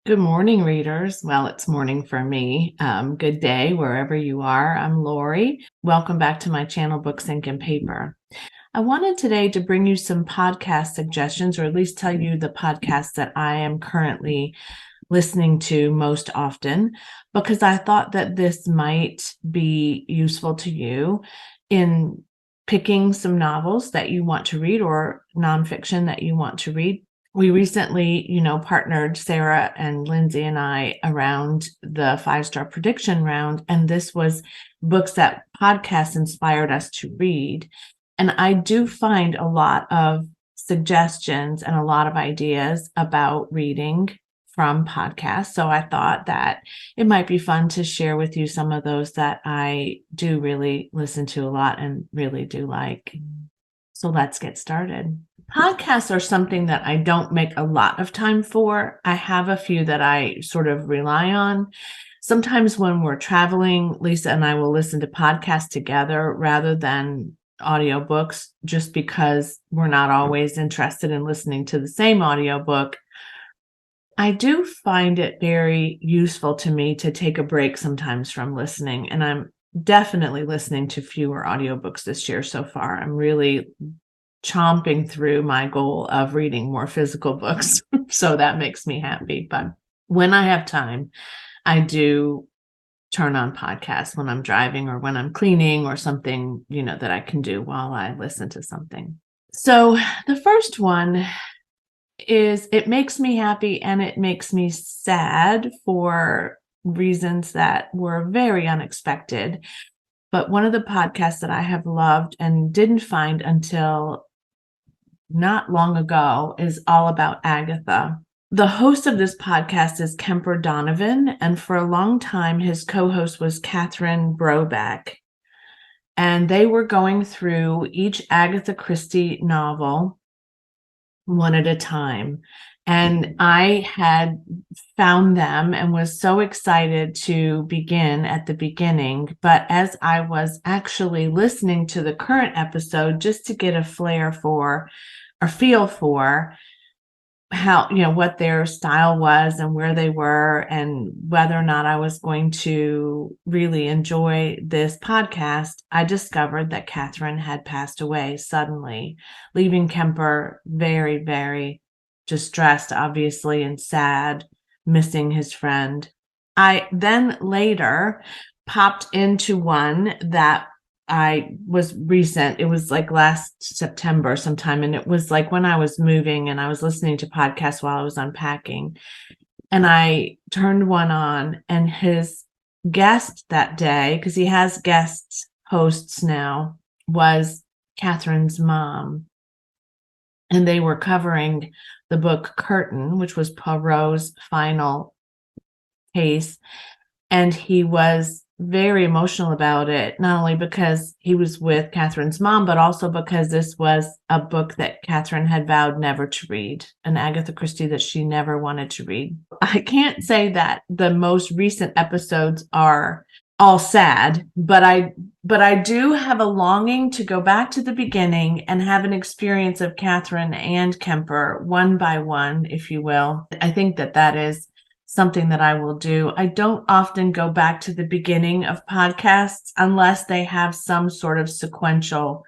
Good morning, readers. Well, it's morning for me. Good day, wherever you are. I'm Lori. Welcome back to my channel, Books, Ink, and Paper. I wanted today to bring you some podcast suggestions, or at least tell you the podcasts that I am currently listening to most often, because I thought that this might be useful to you in picking some novels that you want to read or nonfiction that you want to read. We recently, partnered, Sarah and Lindsay and I, around the 5-star prediction round. And this was books that podcasts inspired us to read. And I do find a lot of suggestions and a lot of ideas about reading from podcasts. So I thought that it might be fun to share with you some of those that I do really listen to a lot and really do like. So let's get started. Podcasts are something that I don't make a lot of time for. I have a few that I sort of rely on. Sometimes when we're traveling, Lisa and I will listen to podcasts together rather than audiobooks, just because we're not always interested in listening to the same audiobook. I do find it very useful to me to take a break sometimes from listening, and I'm definitely listening to fewer audiobooks this year so far. I'm really chomping through my goal of reading more physical books. So that makes me happy. But when I have time, I do turn on podcasts when I'm driving or when I'm cleaning or something, that I can do while I listen to something. So the first one is it makes me happy and it makes me sad for reasons that were very unexpected. But one of the podcasts that I have loved and didn't find until not long ago is all about Agatha. The host of this podcast is Kemper Donovan, and for a long time, his co-host was Catherine Brobeck. And they were going through each Agatha Christie novel one at a time. And I had found them and was so excited to begin at the beginning. But as I was actually listening to the current episode, just to get a feel for how, what their style was and where they were and whether or not I was going to really enjoy this podcast, I discovered that Catherine had passed away suddenly, leaving Kemper very, very distressed, obviously, and sad, missing his friend. I then later popped into one that I was recent. It was like last September sometime. And it was like when I was moving and I was listening to podcasts while I was unpacking. And I turned one on, and his guest that day, because he has guest hosts now, was Catherine's mom. And they were covering the book Curtain, which was Poirot's final case. And he was very emotional about it, not only because he was with Catherine's mom, but also because this was a book that Catherine had vowed never to read, an Agatha Christie that she never wanted to read. I can't say that the most recent episodes are all sad, but I do have a longing to go back to the beginning and have an experience of Catherine and Kemper one by one, if you will. I think that is something that I will do. I don't often go back to the beginning of podcasts unless they have some sort of sequential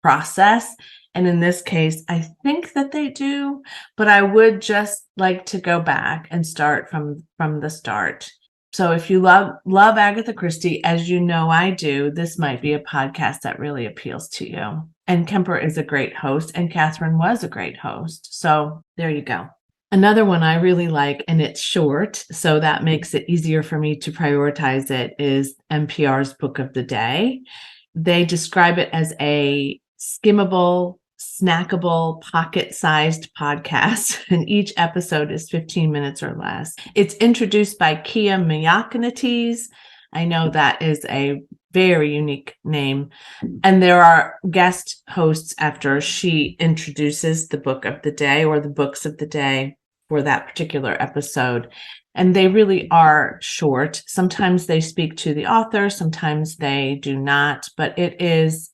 process. And in this case, I think that they do, but I would just like to go back and start from the start. So if you love Agatha Christie, as you know I do, this might be a podcast that really appeals to you. And Kemper is a great host, and Catherine was a great host. So there you go. Another one I really like, and it's short, so that makes it easier for me to prioritize it, is NPR's Book of the Day. They describe it as a skimmable, snackable, pocket-sized podcast, and each episode is 15 minutes or less. It's introduced by Kia Miakinites. I know that is a very unique name. And there are guest hosts after she introduces the book of the day or the books of the day for that particular episode. And they really are short. Sometimes they speak to the author, sometimes they do not, but it is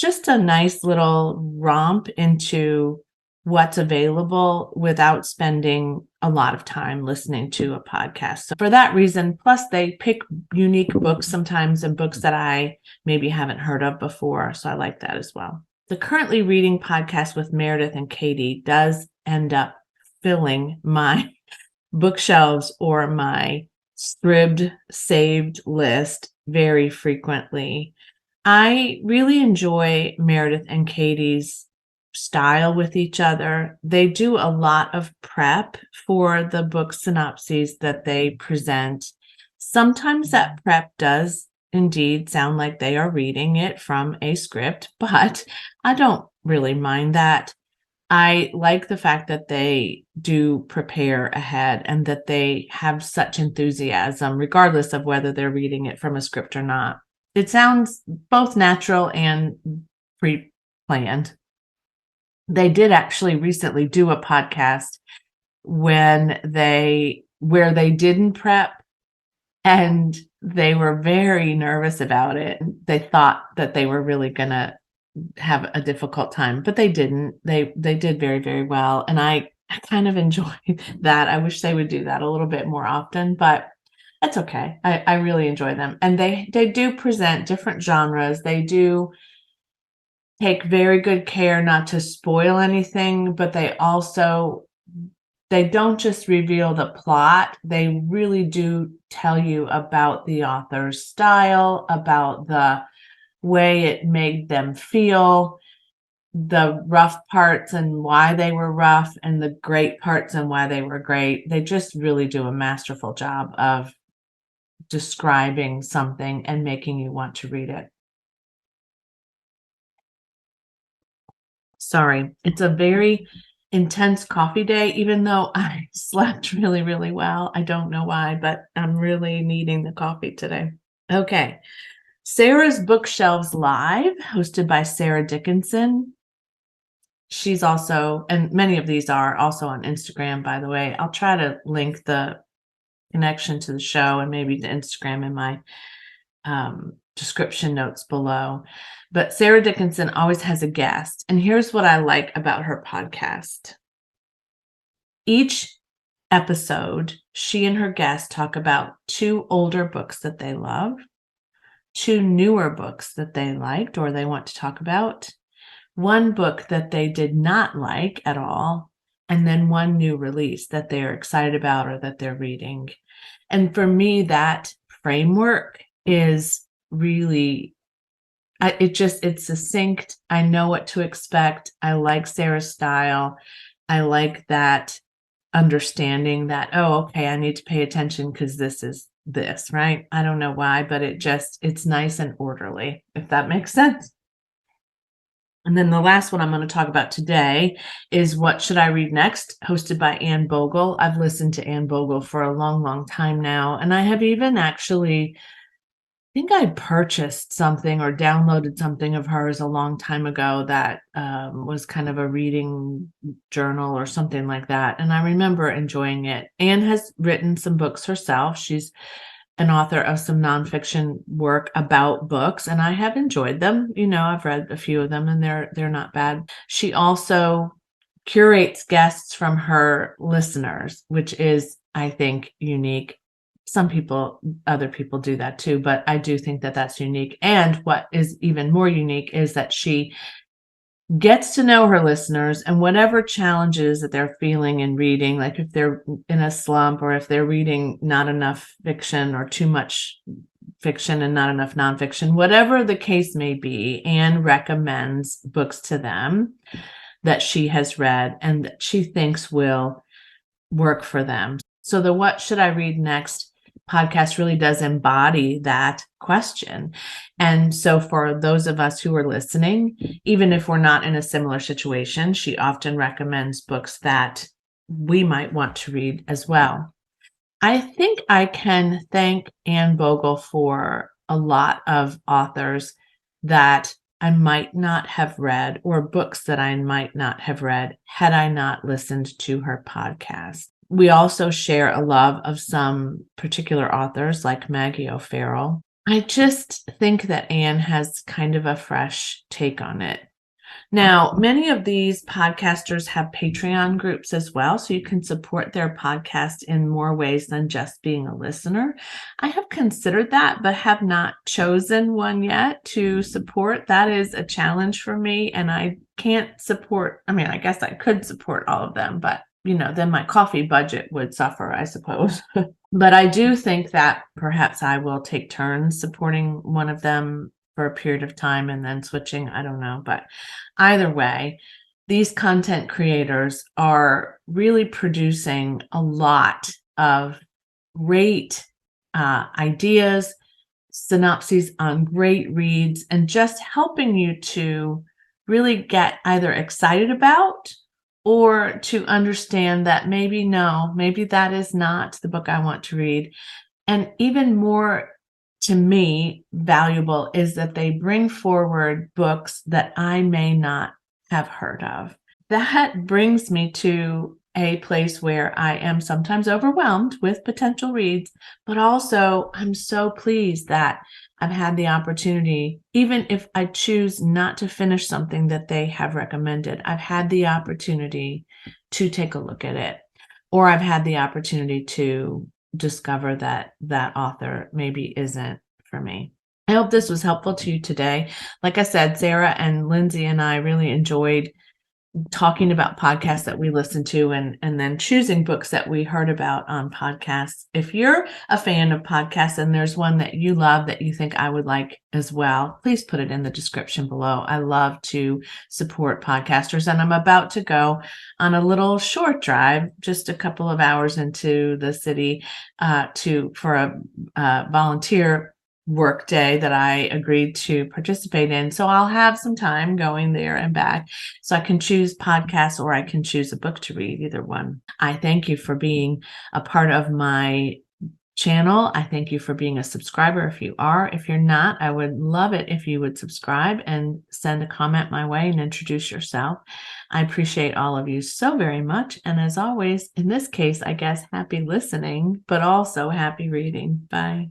just a nice little romp into what's available without spending a lot of time listening to a podcast. So for that reason, plus they pick unique books sometimes and books that I maybe haven't heard of before. So I like that as well. The Currently Reading podcast with Meredith and Katie does end up filling my bookshelves or my scribed saved list very frequently. I really enjoy Meredith and Katie's style with each other. They do a lot of prep for the book synopses that they present. Sometimes that prep does indeed sound like they are reading it from a script, but I don't really mind that. I like the fact that they do prepare ahead and that they have such enthusiasm, regardless of whether they're reading it from a script or not. It sounds both natural and pre-planned. They did actually recently do a podcast where they didn't prep, and they were very nervous about it. They thought that they were really going to have a difficult time, but they didn't. They did very, very well. And I kind of enjoyed that. I wish they would do that a little bit more often, but that's okay. I really enjoy them. And they do present different genres. They do take very good care not to spoil anything, but they don't just reveal the plot. They really do tell you about the author's style, about the way it made them feel, the rough parts and why they were rough, and the great parts and why they were great. They just really do a masterful job of describing something and making you want to read it. Sorry, it's a very intense coffee day, even though I slept really, really well. I don't know why, but I'm really needing the coffee today. Okay. Sarah's Bookshelves Live, hosted by Sarah Dickinson. She's also, and many of these are also on Instagram, by the way. I'll try to link the connection to the show and maybe the Instagram in my description notes below. But Sarah Dickinson always has a guest. And here's what I like about her podcast. Each episode, she and her guest talk about 2 older books that they love, 2 newer books that they liked or they want to talk about, 1 book that they did not like at all, and then 1 new release that they're excited about or that they're reading. And for me, that framework is really, it's succinct. I know what to expect. I like Sarah's style. I like that understanding that, oh, okay, I need to pay attention because this is this, right? I don't know why, but it's nice and orderly, if that makes sense. And then the last one I'm going to talk about today is What Should I Read Next, hosted by Anne Bogle. I've listened to Anne Bogle for a long, long time now. And I have even actually, I think I purchased something or downloaded something of hers a long time ago that was kind of a reading journal or something like that. And I remember enjoying it. Anne has written some books herself. She's an author of some nonfiction work about books, and I have enjoyed them. I've read a few of them, and they're not bad. She also curates guests from her listeners, which is, I think, unique. Other people do that too, but I do think that that's unique. And what is even more unique is that she gets to know her listeners, and whatever challenges that they're feeling in reading, like if they're in a slump or if they're reading not enough fiction or too much fiction and not enough nonfiction, whatever the case may be, Anne recommends books to them that she has read and that she thinks will work for them. So the What Should I Read Next podcast really does embody that question. And so for those of us who are listening, even if we're not in a similar situation, she often recommends books that we might want to read as well. I think I can thank Anne Bogle for a lot of authors that I might not have read, or books that I might not have read had I not listened to her podcast. We also share a love of some particular authors like Maggie O'Farrell. I just think that Anne has kind of a fresh take on it. Now, many of these podcasters have Patreon groups as well, so you can support their podcast in more ways than just being a listener. I have considered that, but have not chosen one yet to support. That is a challenge for me, and I can't support, I mean, I guess I could support all of them, but then my coffee budget would suffer, I suppose. But I do think that perhaps I will take turns supporting one of them for a period of time and then switching. I don't know. But either way, these content creators are really producing a lot of great ideas, synopses on great reads, and just helping you to really get either excited about or to understand that maybe that is not the book I want to read. And even more to me valuable is that they bring forward books that I may not have heard of. That brings me to a place where I am sometimes overwhelmed with potential reads, but also I'm so pleased that I've had the opportunity, even if I choose not to finish something that they have recommended, I've had the opportunity to take a look at it, or I've had the opportunity to discover that that author maybe isn't for me. I hope this was helpful to you today. Like I said, Sarah and Lindsay and I really enjoyed talking about podcasts that we listen to and then choosing books that we heard about on podcasts. If you're a fan of podcasts and there's one that you love that you think I would like as well, please put it in the description below. I love to support podcasters, and I'm about to go on a little short drive, just a couple of hours into the city for a volunteer work day that I agreed to participate in. So I'll have some time going there and back. So I can choose podcasts or I can choose a book to read, either one. I thank you for being a part of my channel. I thank you for being a subscriber if you are. If you're not, I would love it if you would subscribe and send a comment my way and introduce yourself. I appreciate all of you so very much. And as always, in this case, I guess happy listening, but also happy reading. Bye.